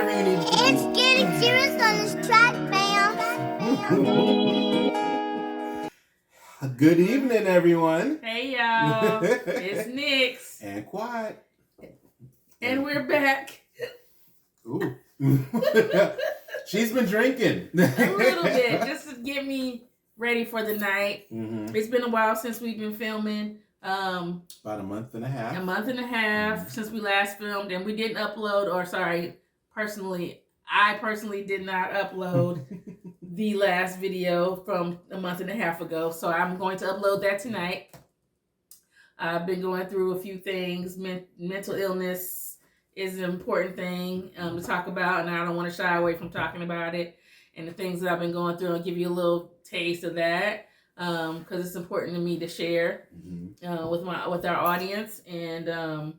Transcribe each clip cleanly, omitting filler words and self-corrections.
whatever you need to do. It's getting serious on this track, man. Good evening, everyone. Hey, y'all. It's Nix. And Quat. And we're back. Ooh. She's been drinking. A little bit, just to get me ready for the night. Mm-hmm. It's been a while since we've been filming. About a month and a half. A month and a half mm-hmm. since we last filmed, and we didn't upload, I personally did not upload the last video from a month and a half ago, so I'm going to upload that tonight. I've been going through a few things. Mental illness is an important thing to talk about, and I don't want to shy away from talking about it. And the things that I've been going through, I'll give you a little taste of that because it's important to me to share with our audience. And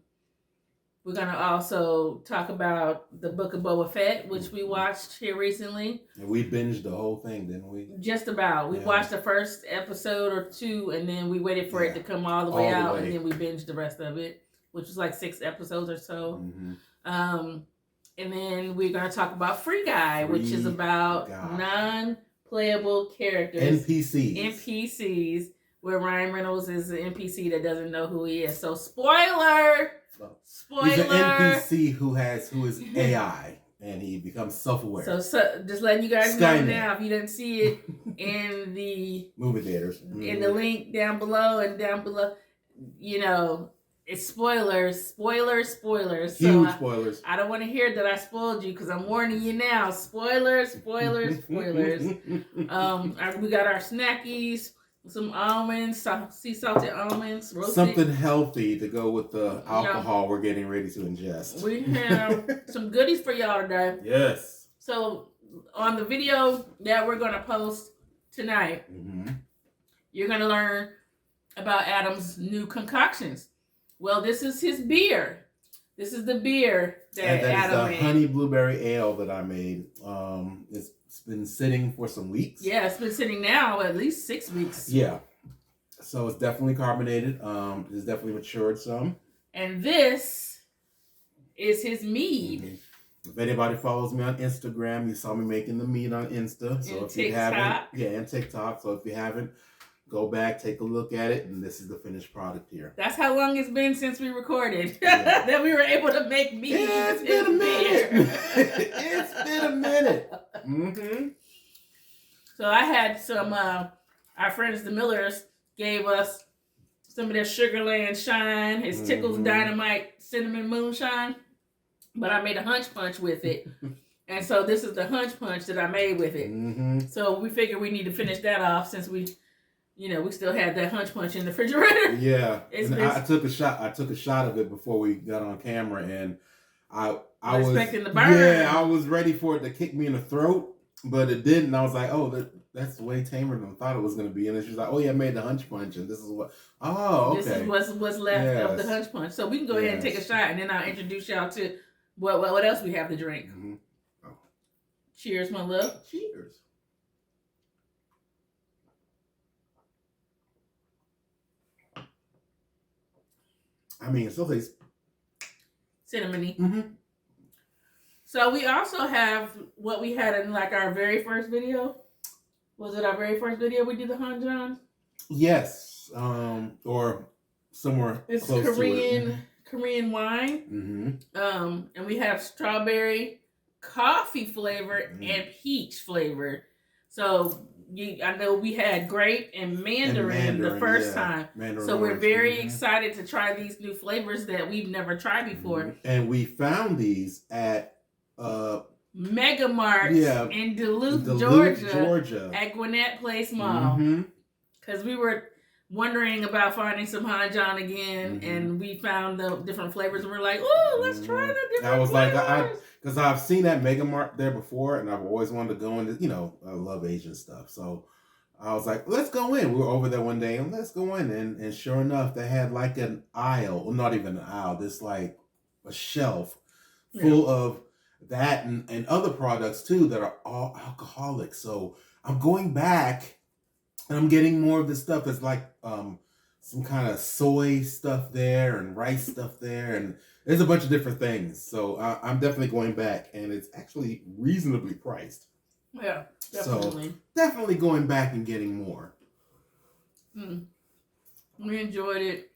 we're going to also talk about the Book of Boba Fett, which we watched here recently. And we binged the whole thing, didn't we? Just about. We watched the first episode or two, and then we waited for it to come all the way out, and then we binged the rest of it, which was like 6 episodes or so. Mm-hmm. And then we're going to talk about Free Guy, which is about non-playable characters. NPCs, where Ryan Reynolds is an NPC that doesn't know who he is. So, spoiler! He's an NPC who is AI, and he becomes self-aware. So just letting you guys know now, if you didn't see it in the movie theaters, in the link down below, you know, it's spoilers. Huge spoilers. I don't want to hear that I spoiled you because I'm warning you now. Spoilers. We got our snackies. Some almonds, sea salted almonds, roasted. Something healthy to go with the alcohol we're getting ready to ingest. We have some goodies for y'all today. Yes. So on the video that we're going to post tonight, you're going to learn about Adam's new concoctions. Well, this is his beer. This is the beer that Adam made. It's the honey blueberry ale that I made. It's been sitting for some weeks. Yeah, it's been sitting now at least 6 weeks. Yeah. So it's definitely carbonated. It's definitely matured some. And this is his mead. If anybody follows me on Instagram, you saw me making the mead on Insta. So if you haven't, and TikTok. So if you haven't, go back, take a look at it, and this is the finished product here. That's how long it's been since we recorded that we were able to make mead. Yeah, it's been a minute. It's been a minute. Mm-hmm. So I had some, our friends the Millers gave us some of their Sugarland Shine, his Tickles Dynamite Cinnamon Moonshine, but I made a hunch punch with it. And so this is the hunch punch that I made with it. Mm-hmm. So we figured we need to finish that off since we still had that hunch punch in the refrigerator. Yeah. I took a shot of it before we got on camera, and I was expecting the burn. Yeah, I was ready for it to kick me in the throat, but it didn't. I was like, oh, that's way tamer than I thought it was going to be. And then she's like, oh yeah, I made the hunch punch, and this is what. Oh, okay. This is what's left of the hunch punch. So we can go ahead and take a shot, and then I'll introduce y'all to what else we have to drink. Mm-hmm. Oh. Cheers, my love. Cheers. I mean, it still tastes cinnamony. Mm-hmm. So we also have what we had in like our very first video. Was it our very first video we did the Hanjan? Yes. Or somewhere it's close Korean, to it. Korean wine. Mm-hmm. And we have strawberry, coffee flavor, and peach flavor. So I know we had grape and mandarin the first time. So we're very excited to try these new flavors that we've never tried before. And we found these at Mega Mart in Duluth, Georgia at Gwinnett Place Mall. Because we were wondering about finding some Hanjan again, and we found the different flavors, and we're like, oh, let's try the different flavors. Because I've seen that Mega Mart there before, and I've always wanted to go in. I love Asian stuff. So I was like, let's go in. We were over there one day, and let's go in. And sure enough, they had like an aisle, well, not even an aisle, this like a shelf full of that and other products too that are all alcoholic. So I'm going back, and I'm getting more of this stuff that's like some kind of soy stuff there and rice stuff there, and there's a bunch of different things. So I'm definitely going back, and it's actually reasonably priced. Yeah, definitely. So definitely going back and getting more. We enjoyed it.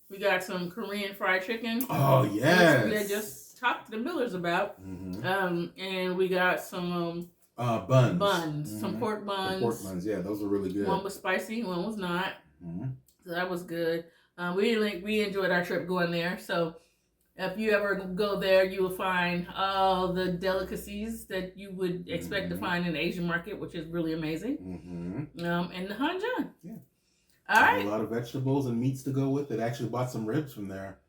We got some Korean fried chicken. Oh yes. We had just talked to the Millers about. And we got some buns, some pork buns. Pork buns, yeah, those are really good. One was spicy, one was not. So that was good. We enjoyed our trip going there. So if you ever go there, you will find all the delicacies that you would expect to find in the Asian market, which is really amazing. And the hunch. Yeah. All right. A lot of vegetables and meats to go with it. Actually bought some ribs from there,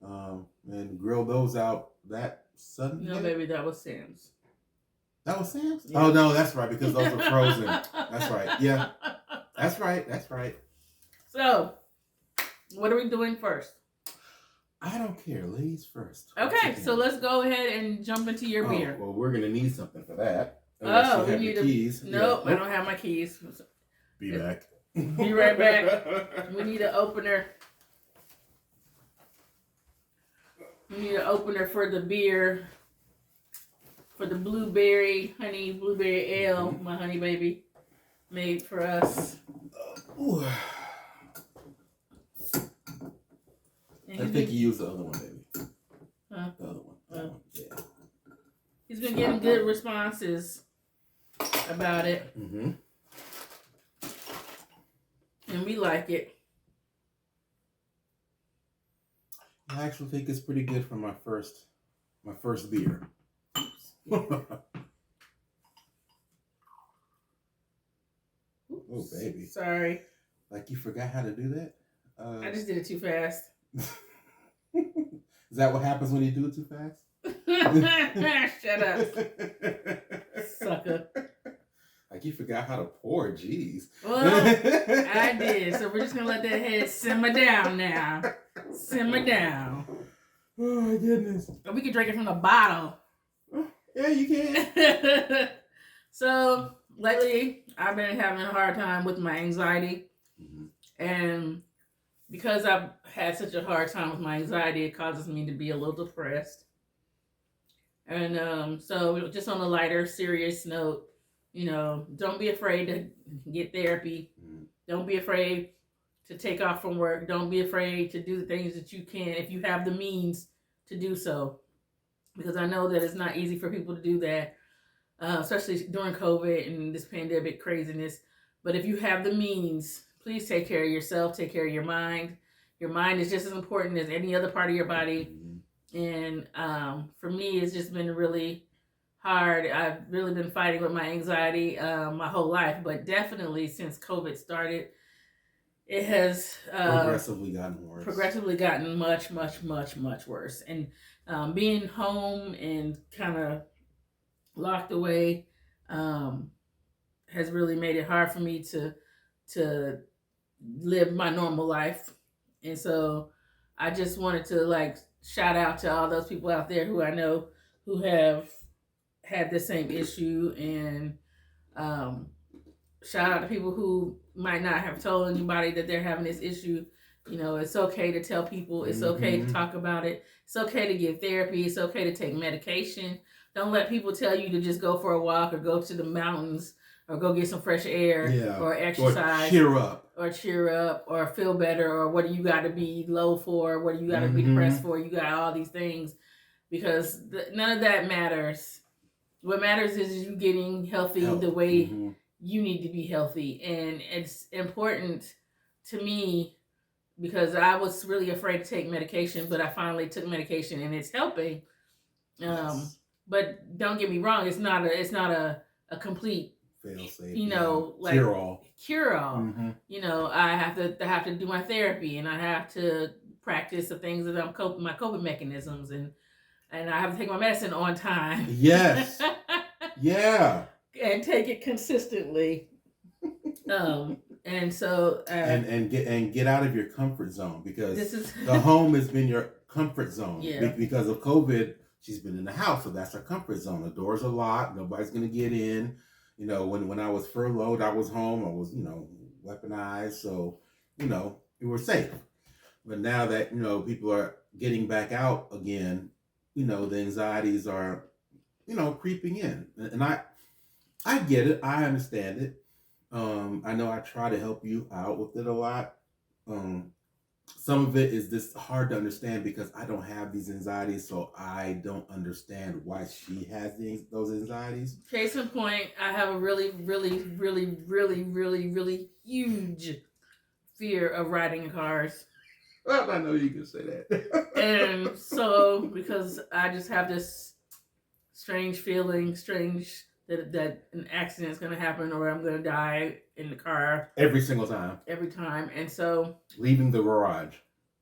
and grilled those out that Sunday. No, baby, that was Sam's. That was Sam's? Yeah. Oh no, that's right, because those were frozen. That's right. Yeah. That's right. That's right. So, what are we doing first? I don't care. Ladies first. Okay, so let's go ahead and jump into your beer. Well, we're gonna need something for that. Unless you have your keys. Nope, I don't have my keys. Be back. Be right back. We need an opener. We need an opener for the beer. For the blueberry ale, my honey baby made for us. I think you used the other one, baby. Huh? The other one. That one. Yeah. He's been getting good responses about it. And we like it. I actually think it's pretty good for my first beer. Oh baby. Sorry. Like you forgot how to do that? I just did it too fast. Is that what happens when you do it too fast? Shut up. Sucker. Like you forgot how to pour, jeez. Well, I did. So we're just gonna let that head simmer down now. Simmer down. Oh my goodness. Or we can drink it from the bottle. Yeah, you can. So lately, I've been having a hard time with my anxiety, and because I've had such a hard time with my anxiety, it causes me to be a little depressed. And so, just on a lighter, serious note, don't be afraid to get therapy. Don't be afraid to take off from work. Don't be afraid to do the things that you can if you have the means to do so. Because I know that it's not easy for people to do that, especially during COVID and this pandemic craziness. But if you have the means, please take care of yourself. Take care of your mind. Your mind is just as important as any other part of your body. And for me, it's just been really hard. I've really been fighting with my anxiety my whole life. But definitely since COVID started, it has progressively gotten worse. Progressively gotten much, much, much, much worse. And being home and kind of locked away has really made it hard for me to live my normal life. And so I just wanted to shout out to all those people out there who I know who have had the same issue, and shout out to people who might not have told anybody that they're having this issue. It's okay to tell people. It's okay to talk about it. It's okay to get therapy. It's okay to take medication. Don't let people tell you to just go for a walk or go to the mountains or go get some fresh air or exercise. Or cheer up or feel better, or what do you got to be low for? What do you got to be depressed for? You got all these things, because none of that matters. What matters is you getting healthy the way you need to be healthy. And it's important to me because I was really afraid to take medication, but I finally took medication and it's helping. Yes. But don't get me wrong, it's not a complete fail-safe, cure-all. I have to do my therapy, and I have to practice the things that my coping mechanisms, and I have to take my medicine on time. Yes. Yeah. And take it consistently. And so and get out of your comfort zone, because the home has been your comfort zone. Yeah. Because of COVID, she's been in the house, so that's her comfort zone. The doors are locked. Nobody's gonna get in. When I was furloughed, I was home. I was, weaponized. So, we were safe. But now that, people are getting back out again, the anxieties are, creeping in. And I get it. I understand it. I know I try to help you out with it a lot. Some of it is just hard to understand because I don't have these anxieties, so I don't understand why she has those anxieties. Case in point, I have a really, really, really, really, really, really huge fear of riding in cars. Well, I know you can say that. And so, because I just have this strange feeling, that an accident is going to happen or I'm going to die in the car. Every single time. Every time. And so... leaving the garage.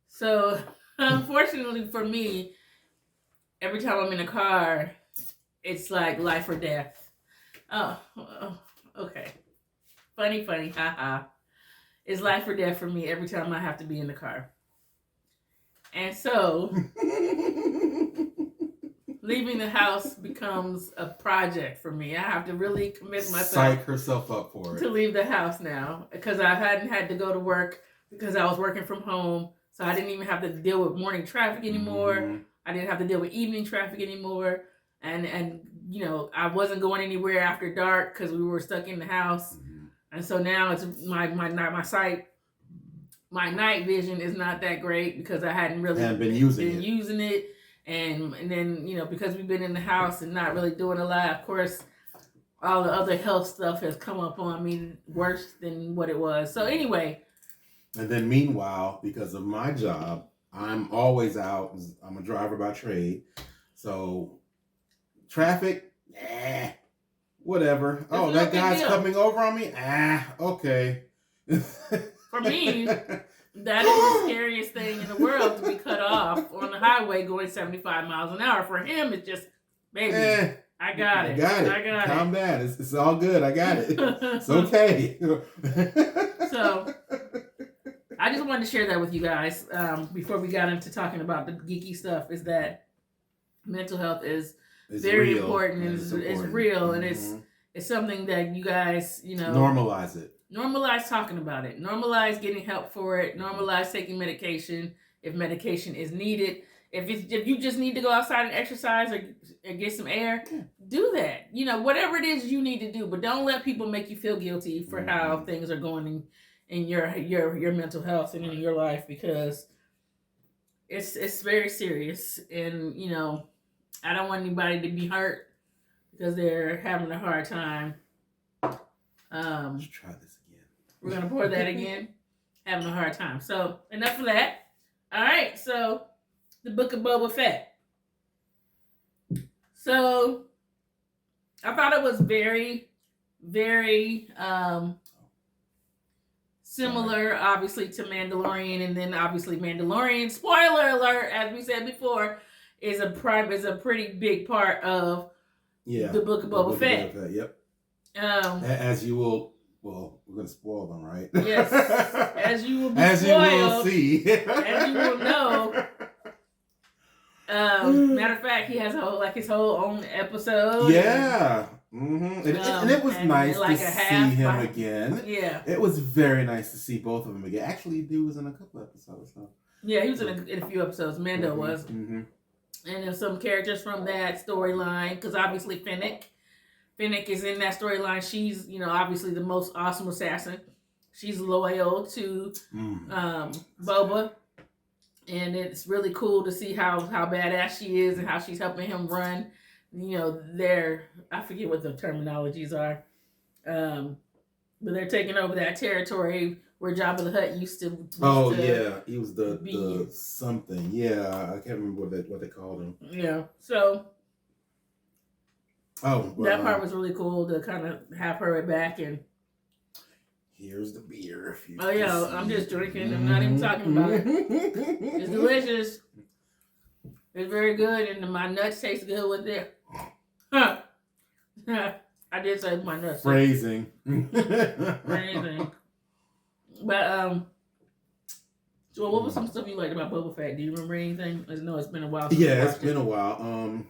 So, unfortunately for me, every time I'm in a car, it's like life or death. Oh, okay. Funny, haha. It's life or death for me every time I have to be in the car. And so... leaving the house becomes a project for me. I have to really commit myself. Psych herself up for it. To leave the house now. Because I hadn't had to go to work because I was working from home. So I didn't even have to deal with morning traffic anymore. Mm-hmm. I didn't have to deal with evening traffic anymore. And I wasn't going anywhere after dark because we were stuck in the house. Mm-hmm. And so now it's my night vision is not that great because I hadn't really been using it. And then, because we've been in the house and not really doing a lot, of course, all the other health stuff has come up on me worse than what it was. So anyway. And then meanwhile, because of my job, I'm always out. I'm a driver by trade. So traffic, whatever. Oh, that guy's coming over on me? Okay. For me... that is the scariest thing in the world, to be cut off on the highway going 75 miles an hour. For him, it's just, baby, I got it. Calm down. It's all good. I got it. It's okay. So, I just wanted to share that with you guys before we got into talking about the geeky stuff, is that mental health is very important. It's real, and it's something that you guys, normalize it. Normalize talking about it. Normalize getting help for it. Normalize taking medication if medication is needed. If you just need to go outside and exercise or get some air, do that. Whatever it is you need to do, but don't let people make you feel guilty for how things are going in your mental health and in your life, because it's very serious. And I don't want anybody to be hurt because they're having a hard time. Let's try this again. We're going to pour that again. Having a hard time. So, enough of that. All right. So, the Book of Boba Fett. So, I thought it was very, very similar, obviously, to Mandalorian. And then, obviously, Mandalorian, spoiler alert, as we said before, is a pretty big part of the Book of Boba Fett. Yep. As you will, we're going to spoil them, right? Yes. As you will be as spoiled. You will see. As you will know. Matter of fact, he has his whole own episode. Yeah. Mm-hmm. And it was nice to see him again. Yeah. It was very nice to see both of them again. Actually, he was in a couple episodes. So. Yeah, he was in a few episodes. Mando was. Mm-hmm. And there's some characters from that storyline, because obviously Fennec is in that storyline. She's, obviously the most awesome assassin. She's loyal to Boba. And it's really cool to see how badass she is and how she's helping him run, I forget what the terminologies are. But they're taking over that territory where Jabba the Hutt used to yeah. He was the something. Yeah, I can't remember what they called him. Yeah, so... that part was really cool to kind of have her back. And here's the beer. I'm just drinking. I'm not even talking about it. It's delicious. It's very good, and my nuts taste good with it. Huh. I did say my nuts. Phrasing. But so what was some stuff you liked about Boba Fett? Do you remember anything? I know it's been a while. It's been a while.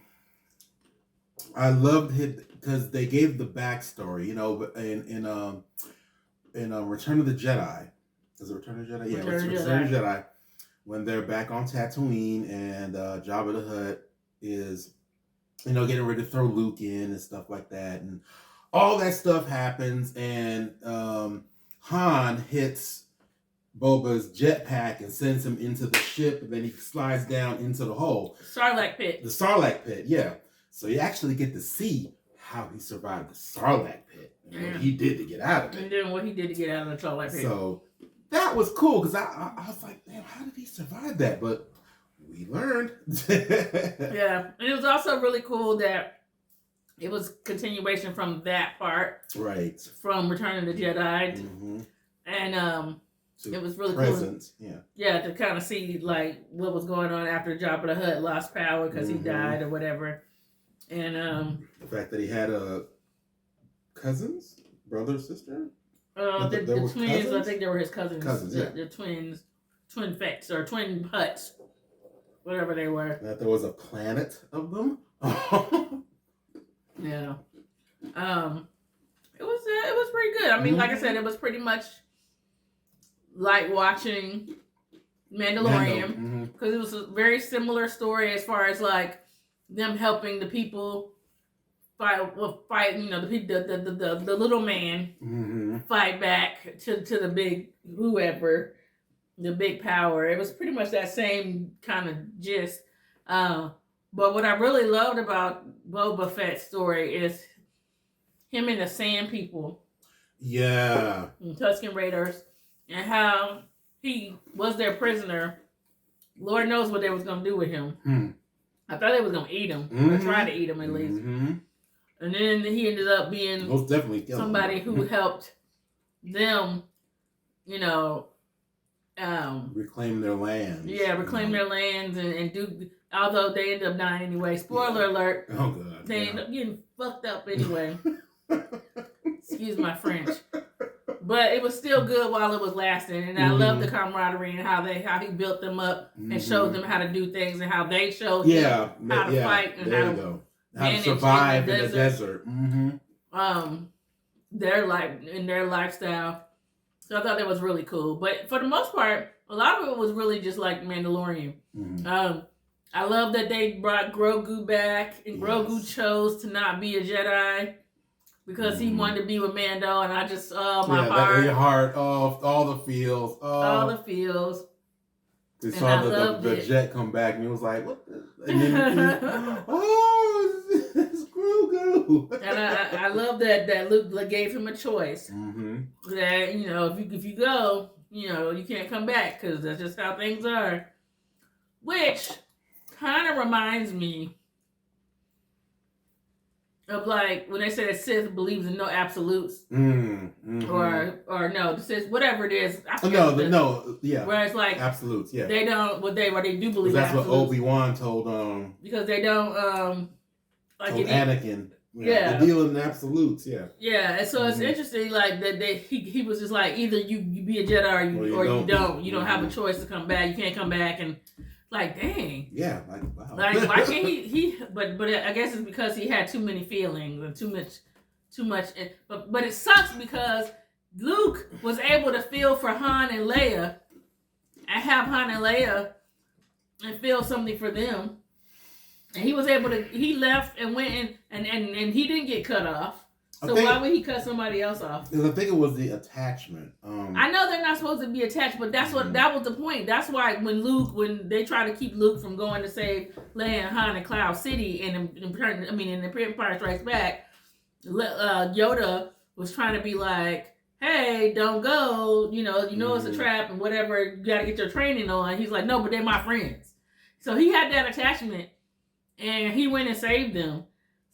I loved it because they gave the backstory, in Return of the Jedi, Is it Return of the Jedi? Yeah, Return of the Return of the Jedi. When they're back on Tatooine and Jabba the Hutt is, getting ready to throw Luke in and stuff like that, and all that stuff happens, and Han hits Boba's jetpack and sends him into the ship, and then he slides down into the hole. Sarlacc pit. The Sarlacc pit, yeah. So you actually get to see how he survived the Sarlacc pit and what he did to get out of it. And then what he did to get out of the Sarlacc pit. So that was cool because I was like, damn, how did he survive that? But we learned. Yeah, and it was also really cool that it was continuation from that part, right? From Return of the Jedi, and it was really cool. Yeah, to kind of see like what was going on after Jabba the Hutt lost power because he died or whatever, and the fact that he had cousins, brother, sister. The twins, cousins? I think they were his cousins. The twins, twin Fetts or twin Hutts, whatever they were. That there was a planet of them. Yeah. It was pretty good. I mean, like I said, it was pretty much like watching Mandalorian because it was a very similar story as far as like them helping the people fight, the little man fight back to the big whoever, the big power. It was pretty much that same kind of gist. But what I really loved about Boba Fett's story is him and the Sand People. Yeah. And Tusken Raiders. And how he was their prisoner. Lord knows what they was going to do with him. I thought they was going to eat him. Or try to eat him at least. And then he ended up being most definitely somebody who helped them, reclaim their lands. Yeah, reclaim their lands and do... Although they ended up dying anyway. Spoiler alert. Oh, God. They ended up getting fucked up anyway. Excuse my French. But it was still good while it was lasting. And I love the camaraderie and how he built them up and showed them how to do things and how they showed them how to fight and how to survive in the desert. Their lifestyle. So I thought that was really cool. But for the most part, a lot of it was really just like Mandalorian. I love that they brought Grogu back, and Grogu chose to not be a Jedi because he wanted to be with Mando, and I just, your heart, all the feels. All the feels. They saw the jet come back, and he was like, what the? And then it's Grogu. And I love that Luke gave him a choice. That, if you go, you can't come back because that's just how things are. Which... kind of reminds me of like when they say that Sith believes in no absolutes, or no, the Sith, whatever it is. Where it's like absolutes, yeah. They don't. What they do believe. That's absolutes. what Obi-Wan told. Because they don't. Told Anakin. Yeah, they deal in absolutes. Yeah. Yeah, and so it's interesting, like that. He was just like either you be a Jedi or you don't. You don't have a choice to come back. You can't come back and. Like, dang. Yeah, like, wow. Like, why can't he but I guess it's because he had too many feelings and too much. But it sucks because Luke was able to feel for Han and Leia and have Han and Leia and feel something for them. And he was able to, he left and went and he didn't get cut off. So why would he cut somebody else off? Because I think it was the attachment. I know they're not supposed to be attached, but that was the point. That's why when they try to keep Luke from going to save Leia and Han in Cloud City, and in the Empire Strikes Back, Yoda was trying to be like, "Hey, don't go. It's a trap and whatever. You got to get your training on." He's like, "No, but they're my friends." So he had that attachment, and he went and saved them.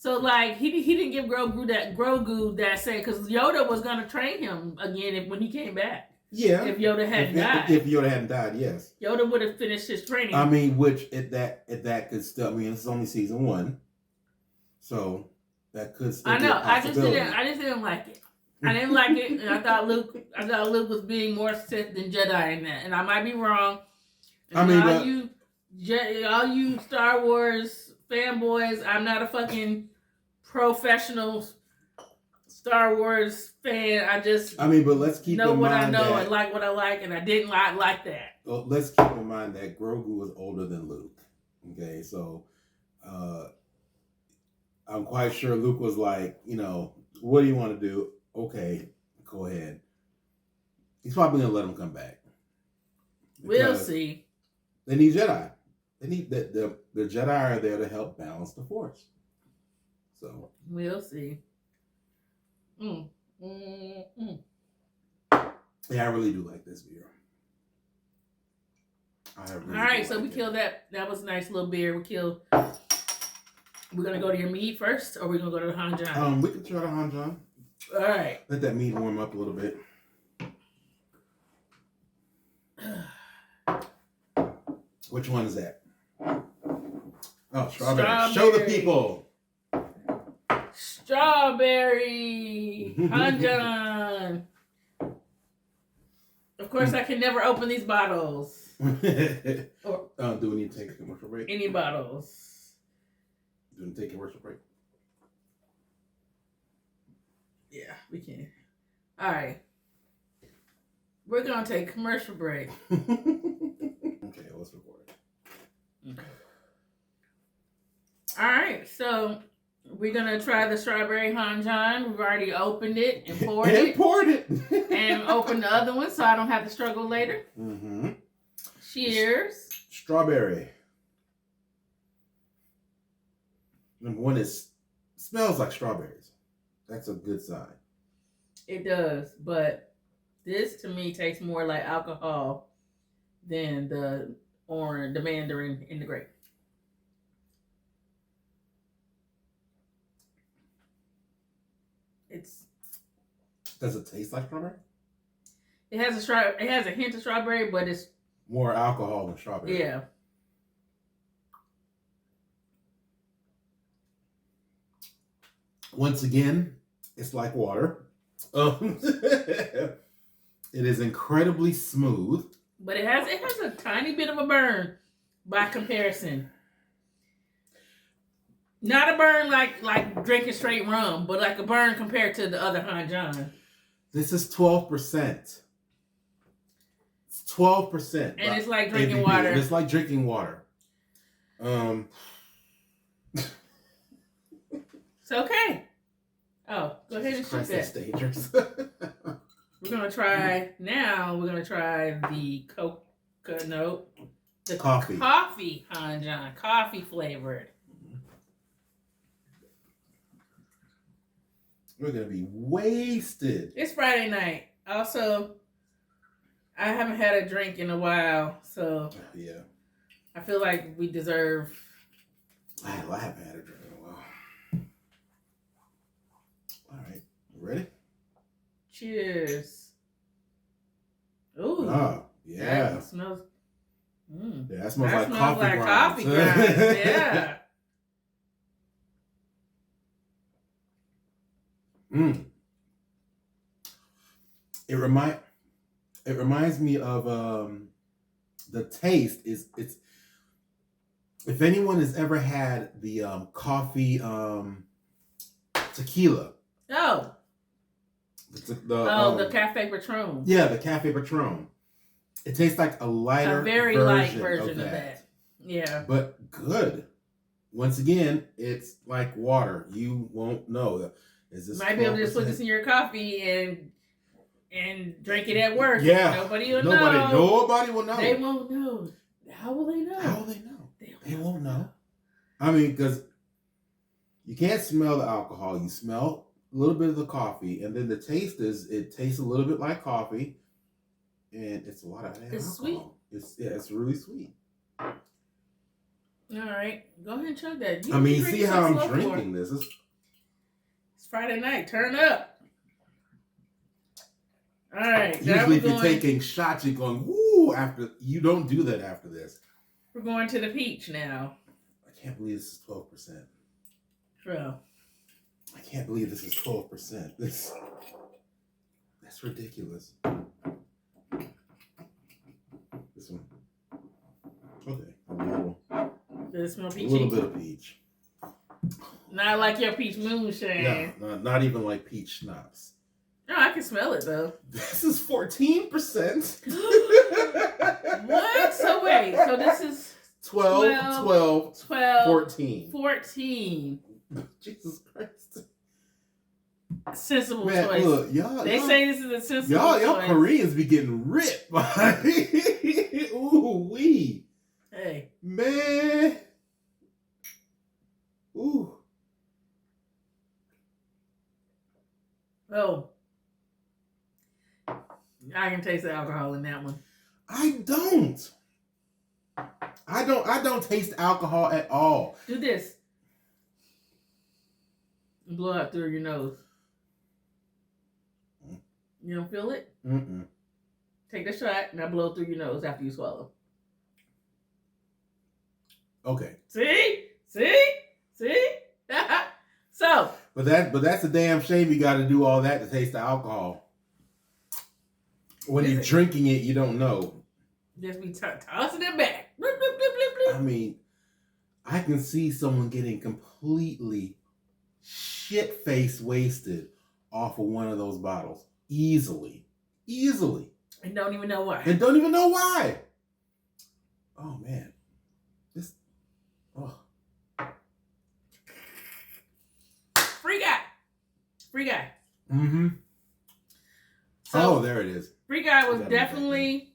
So, like, he didn't give Grogu that say, because Yoda was going to train him again when he came back. Yeah. If Yoda hadn't died. If Yoda hadn't died, yes. Yoda would have finished his training. I mean, which, if that could still, it's only season 1. So, that could still be a possibility. I just didn't like it. I didn't like it, and I thought Luke was being more Sith than Jedi in that. And I might be wrong. And all you Star Wars fanboys, I'm not a fucking professional Star Wars fan. I mean, but let's keep know in what mind I know that, and like what I like, and I didn't like that. well, let's keep in mind that Grogu was older than Luke. Okay, so I'm quite sure Luke was like, what do you want to do? Okay, go ahead. He's probably gonna let him come back. We'll see. They need Jedi. They need the Jedi are there to help balance the Force. So we'll see. Yeah, I really do like this beer. All right, so we killed that. That was a nice little beer. We're gonna go to your Mead first, or we're gonna go to the Hanjan? We can try the Hanjan. All right. Let that meat warm up a little bit. Which one is that? Oh, strawberry. Show the people. Strawberry Hanjan. Of course, I can never open these bottles. Do we need to take a commercial break? Any bottles. Do we take a commercial break? Yeah, we can. All right. We're going to take a commercial break. Okay, let's record it. Okay. All right, so we're going to try the strawberry Hanjan. We've already opened it and poured it. And opened the other one so I don't have to struggle later. Mm-hmm. Cheers. Strawberry. Number one smells like strawberries. That's a good sign. It does, but this to me tastes more like alcohol than the orange, the mandarin, and the grape. Does it taste like strawberry? It has a hint of strawberry, but it's more alcohol than strawberry. Yeah. Once again, it's like water. It is incredibly smooth, but it has a tiny bit of a burn by comparison. Not a burn like drinking straight rum, but like a burn compared to the other Hanjan. This is 12%. It's 12%. And it's like drinking ABV. water. It's like drinking water. It's okay. Oh, go ahead and shoot that. That's dangerous. We're gonna try the coconut, the coffee Hanjan, coffee flavored. We're gonna be wasted. It's Friday night. Also, I haven't had a drink in a while, so yeah, I feel like we deserve. I haven't had a drink in a while. All right, ready? Cheers. Ooh. Oh, yeah. That smells. Yeah, that smells like coffee grinds. Yeah. It reminds me of the taste is it's if anyone has ever had the coffee tequila. Oh. The Cafe Patron. Yeah, the Cafe Patron. It tastes like a very light version of that. Yeah. But good. Once again, it's like water. You won't know. Is this might be able to just put this in your coffee and drink it at work. Yeah. Nobody will know. Nobody will know. They won't know. How will they know? How will they know? They won't know. I mean, because you can't smell the alcohol. You smell a little bit of the coffee, and then the taste it tastes a little bit like coffee, and it's a lot of alcohol. It's sweet. It's really sweet. All right, go ahead and chug that. See how I'm drinking this. It's Friday night. Turn up. All right. Usually, if you're taking shots, you're going woo. After you don't do that after this. We're going to the peach now. I can't believe this is 12%. True. I can't believe this is 12%. That's ridiculous. This one. Okay. Does it smell peachy? A little bit of peach. Not like your peach moonshine. No, not even like peach schnapps. No, I can smell it though. This is 14%. What? So wait, so this is 12, 14. 14. Jesus Christ. Sensible Man, choice. look, y'all. They say this is a sensible choice. Y'all Koreans be getting ripped by ooh wee. Hey. Man. Ooh. Oh. I can taste the alcohol in that one. I don't taste alcohol at all. Do this. Blow out through your nose. You don't feel it? Mm-mm. Take the shot, now blow through your nose after you swallow. Okay. See? So. But that's a damn shame you got to do all that to taste the alcohol. When you're drinking it, you don't know. Just be tossing it back. Bloop, bloop, bloop, bloop, bloop. I mean, I can see someone getting completely shit-faced wasted off of one of those bottles. Easily. And don't even know why. Oh, man. Free guy. Mm-hmm. So, there it is. Free Guy was definitely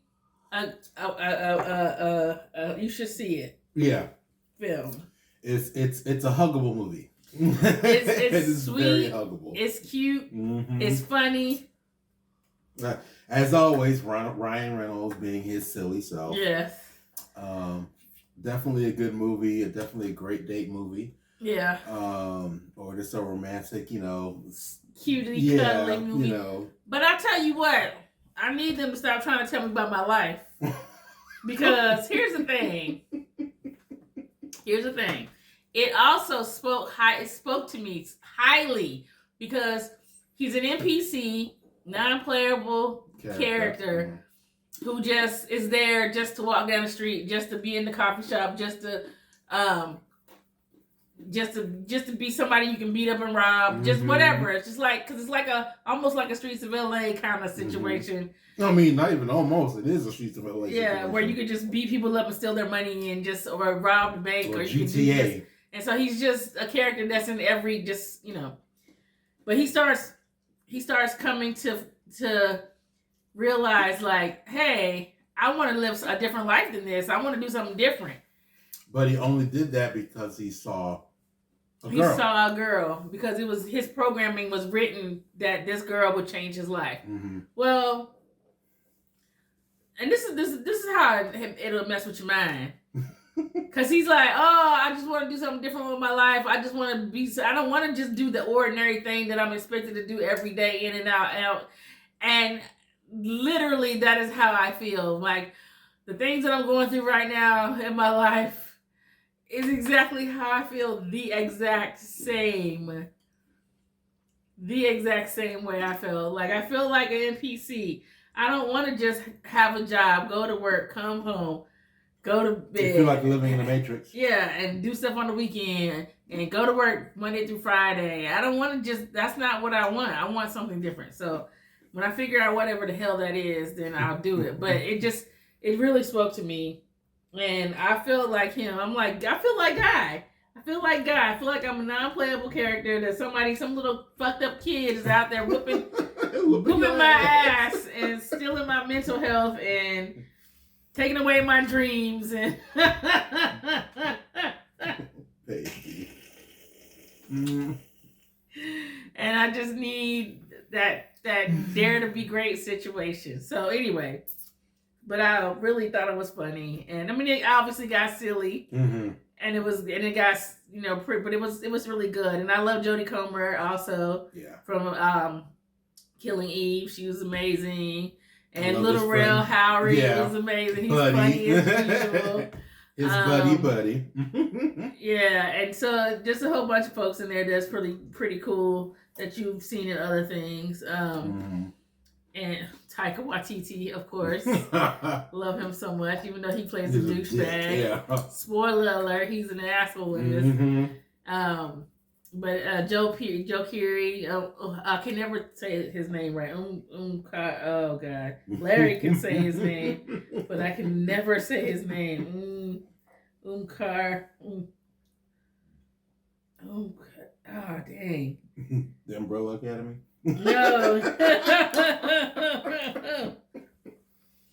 you should see it. Yeah. Film. It's a huggable movie. It's sweet. Very huggable. It's cute. Mm-hmm. It's funny. As always, Ryan Reynolds being his silly self. Yes. Definitely a good movie. Definitely a great date movie. Yeah. Or just a romantic, cutie cuddly movie. You But I tell you what, I need them to stop trying to tell me about my life. Because here's the thing. It also spoke to me highly because he's an NPC, non-playable character who just is there just to walk down the street, just to be in the coffee shop, just to be somebody you can beat up and rob, just whatever. It's just like, because it's like almost like a Streets of LA kind of situation. I mean, not even almost. It is a Streets of LA situation. Where you could just beat people up and steal their money and or rob the bank, or you GTA. can do and so he's just a character that's in every But he starts coming to realize, like, hey, I want to live a different life than this. I want to do something different. But he only did that because he saw a girl. He saw a girl because it was his programming was written that this girl would change his life. Mm-hmm. Well, and this is how it'll mess with your mind. Cause he's like, oh, I just want to do something different with my life. I just want to be. I don't want to just do the ordinary thing that I'm expected to do every day, in and out. And literally, that is how I feel. Like the things that I'm going through right now in my life is exactly how I feel. The exact same way I feel. Like I feel like an NPC. I don't want to just have a job, go to work, come home, go to bed. You feel like living in the Matrix. Yeah, and do stuff on the weekend and go to work Monday through Friday. I don't want to that's not what I want. I want something different. So when I figure out whatever the hell that is, then I'll do it. But it really spoke to me. And I feel like him. I feel like Guy. I feel like I'm a non-playable character that some little fucked up kid is out there whooping my ass and stealing my mental health and taking away my dreams and Baby. And I just need that dare to be great situation. So anyway, but I really thought it was funny, and I mean it obviously got silly, and it got but it was really good, and I love Jodie Comer also from Killing Eve. She was amazing. And Little Rail Howery was amazing. He's funny as usual. His buddy. Yeah, and so just a whole bunch of folks in there that's pretty cool that you've seen in other things. And Taika Waititi, of course. Love him so much, even though he plays a douchebag. Yeah. Spoiler alert, he's an asshole in this. But Joe Curie, I can never say his name right. Oh God, Larry can say his name, but I can never say his name. Umkar. Oh dang. The Umbrella Academy. No.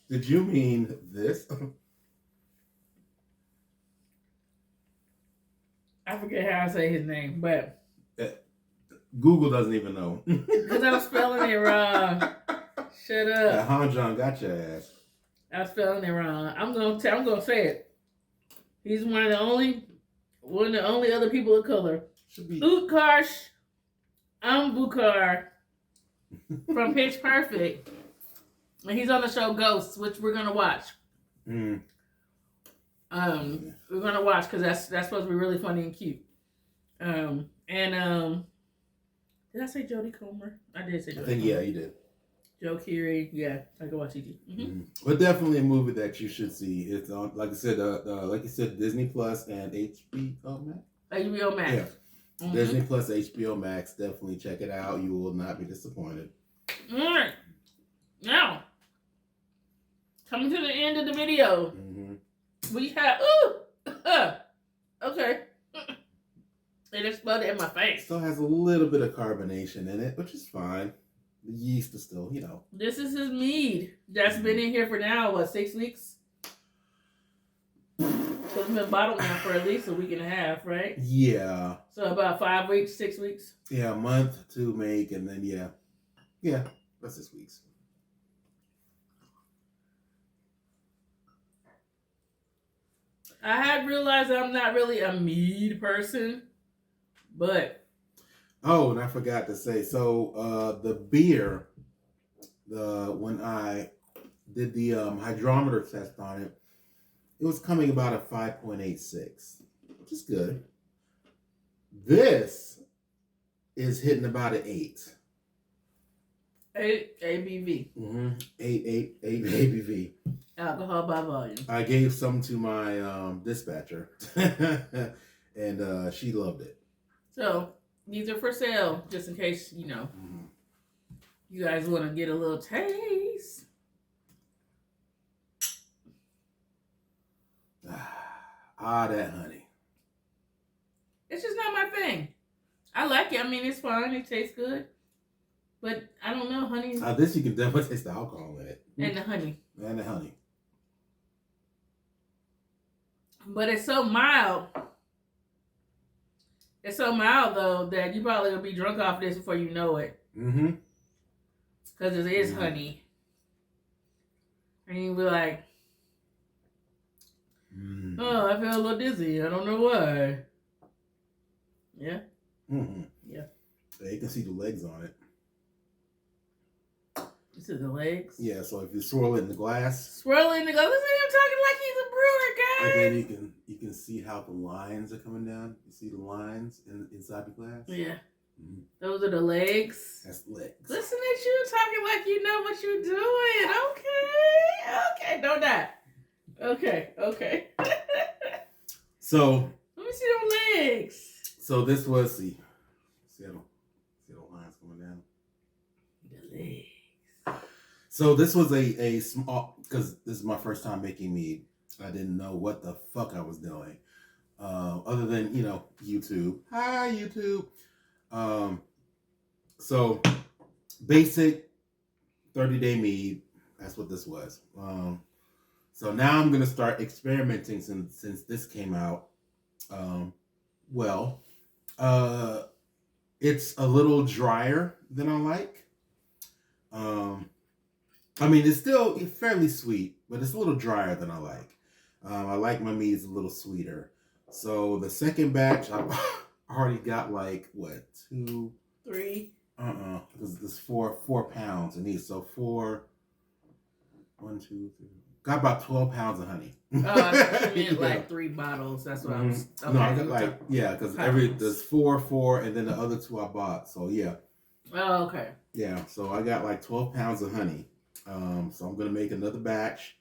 Did you mean this? I forget how I say his name, but Google doesn't even know. because I was spelling it wrong. Shut up. That Han John got your ass. I was spelling it wrong. I'm gonna say it. He's one of the only other people of color. Should be Utkarsh Ambukar from Pitch Perfect. And he's on the show Ghosts, which we're gonna watch. Mm. We're gonna watch because that's supposed to be really funny and cute. Did I say Jodie Comer? I did say Jodie. I think Comer. yeah, you did. Joe Curie, yeah, I can watch it. But definitely a movie that you should see. It's on, like I said, Disney Plus and HBO Max. HBO Max. Yeah, Disney Plus, HBO Max. Definitely check it out. You will not be disappointed. All right, now coming to the end of the video, we have okay. It exploded in my face. Still has a little bit of carbonation in it, which is fine. The yeast is still, This is his mead that's been in here for now, 6 weeks? So it's been bottled now for at least a week and a half, right? Yeah. So about 5 weeks, 6 weeks? Yeah, a month to make, and then yeah, that's 6 weeks. I had realized I'm not really a mead person, but oh, and I forgot to say, so the beer, when I did the hydrometer test on it, it was coming about a 5.86, which is good. This is hitting about an 8. 8 ABV. 8 ABV. Alcohol by volume. I gave some to my dispatcher, and she loved it. So these are for sale, just in case, you guys want to get a little taste. That honey. It's just not my thing. I like it. I mean, it's fine. It tastes good. But I don't know, honey. This you can definitely taste the alcohol in it. And the honey. And the honey. But it's so mild. It's so mild, though, that you probably will be drunk off this before you know it. Because it is honey. And you'll be like, oh, I feel a little dizzy. I don't know why. Yeah? Yeah. You can see the legs on it. This is the legs? Yeah, so if you swirl it in the glass. Swirl it in the glass. Listen to him talking like he's a brewer, guys. And then you can see how the lines are coming down. You see the lines inside the glass? Yeah. Those are the legs. That's the legs. Listen at you talking like you know what you're doing. Okay. Don't die. Okay. So. Let me see those legs. So this was, see the lines coming down? The legs. So this was a small, because this is my first time making mead. I didn't know what the fuck I was doing. Other than, YouTube. Hi, YouTube. So basic 30-day mead. That's what this was. So now I'm going to start experimenting since this came out. It's a little drier than I like. I mean, it's still fairly sweet, but it's a little drier than I like. I like my meads a little sweeter. So the second batch, I've already got like, what, 2? 3? Because there's 4 pounds in each. So 4, 1, 2, 3. Got about 12 pounds of honey. Oh, I thought you meant like 3 bottles. That's what I was. Okay. No, I got because there's 4, and then the other 2 I bought. So yeah. Oh, okay. Yeah, so I got like 12 pounds of honey. So I'm gonna make another batch.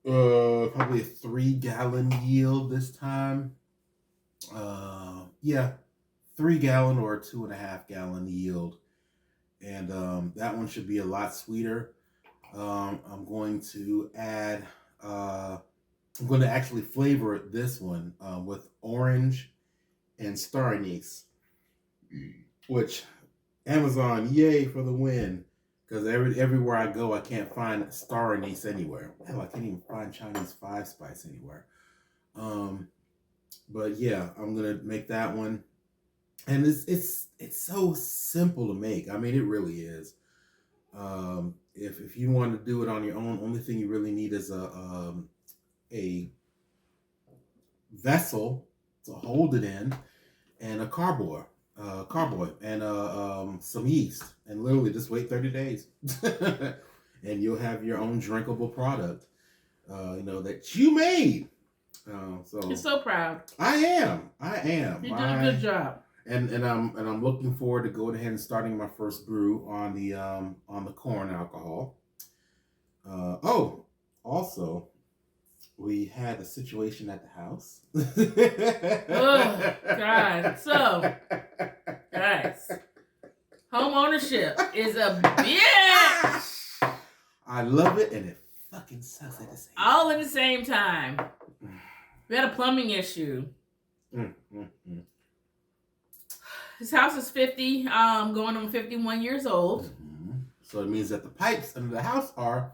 Probably a 3-gallon yield this time. Yeah, 3-gallon or 2.5-gallon yield. And that one should be a lot sweeter. I'm going to actually flavor this one with orange and star anise, which Amazon, yay for the win. Because everywhere I go, I can't find star anise anywhere. Hell, I can't even find Chinese 5-spice anywhere. But yeah, I'm gonna make that one, and it's so simple to make. I mean, it really is. If you want to do it on your own, only thing you really need is a vessel to hold it in, and a carboy, and some yeast, and literally just wait 30 days, and you'll have your own drinkable product, that you made. So you're so proud. I am. You did a good job. And I'm looking forward to going ahead and starting my first brew on the corn alcohol. Also, we had a situation at the house. Oh God! So, guys, home ownership is a bitch. I love it, and it fucking sucks at the same time. All at the same time. We had a plumbing issue. His house is 50, going on 51 years old. Mm-hmm. So it means that the pipes under the house are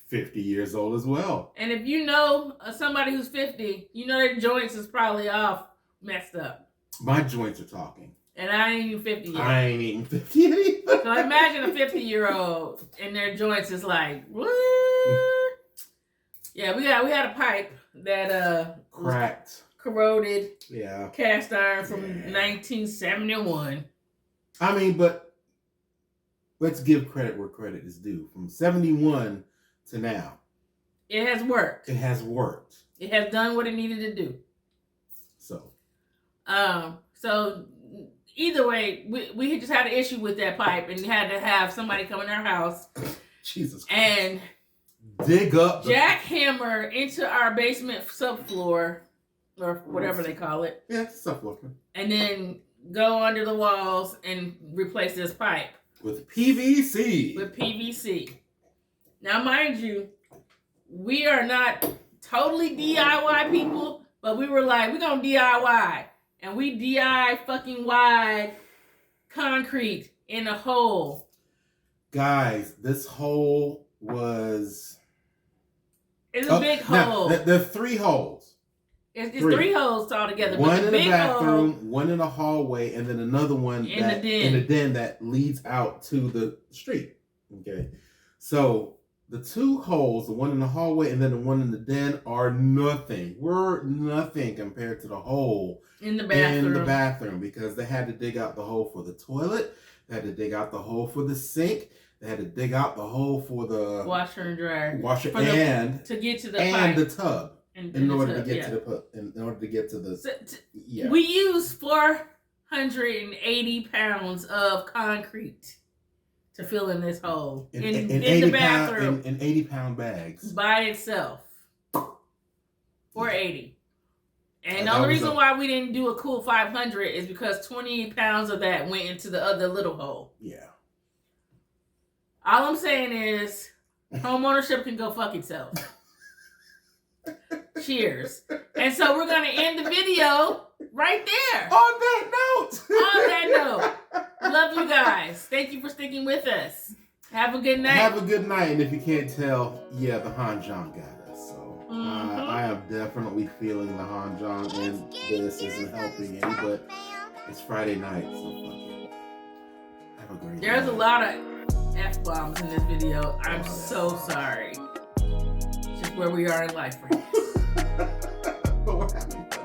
50 years old as well. And if you know somebody who's 50, you know their joints is probably off, messed up. My joints are talking. And I ain't even 50 yet. I ain't even 50 either. So imagine a 50-year-old and their joints is like, what? Yeah, we had a pipe that cracked, corroded, yeah, cast iron from 1971. I mean, but let's give credit where credit is due. From 71 to now, it has worked. It has worked. It has done what it needed to do. So either way, we just had an issue with that pipe, and had to have somebody come in our house, Jesus Christ, and dig up, jackhammer into our basement subfloor, or whatever they call it. Yeah, subfloor. And then go under the walls and replace this pipe with PVC. Now, mind you, we are not totally DIY people, but we were like, we're gonna DIY, and we DIY fucking wide concrete in a hole. Guys, this hole was. It's a big hole. There are 3 holes. It's 3 holes altogether. One in the bathroom, one in the hallway, and then another one in the den that leads out to the street. Okay. So the 2 holes, the one in the hallway and then the one in the den, are nothing. We're nothing compared to the hole in the bathroom. Because they had to dig out the hole for the toilet. They had to dig out the hole for the sink. They had to dig out the hole for the washer and dryer. To get to the pipe. And the tub. In order to get to the We use 480 pounds of concrete to fill in this hole in the bathroom in 80-pound bags by itself. 480. And the only reason why we didn't do a cool 500 is because 20 pounds of that went into the other little hole. Yeah. All I'm saying is, homeownership can go fuck itself. Cheers. And so we're going to end the video right there. On that note. Love you guys. Thank you for sticking with us. Have a good night. And if you can't tell, yeah, the Hanjong got us. So I am definitely feeling the Hanjong, and this isn't helping any, but it's Friday night, so fuck it. Have a great There's night. a lot of F-bombs in this video. I'm so sorry. It's just where we are in life right now. But we're having fun.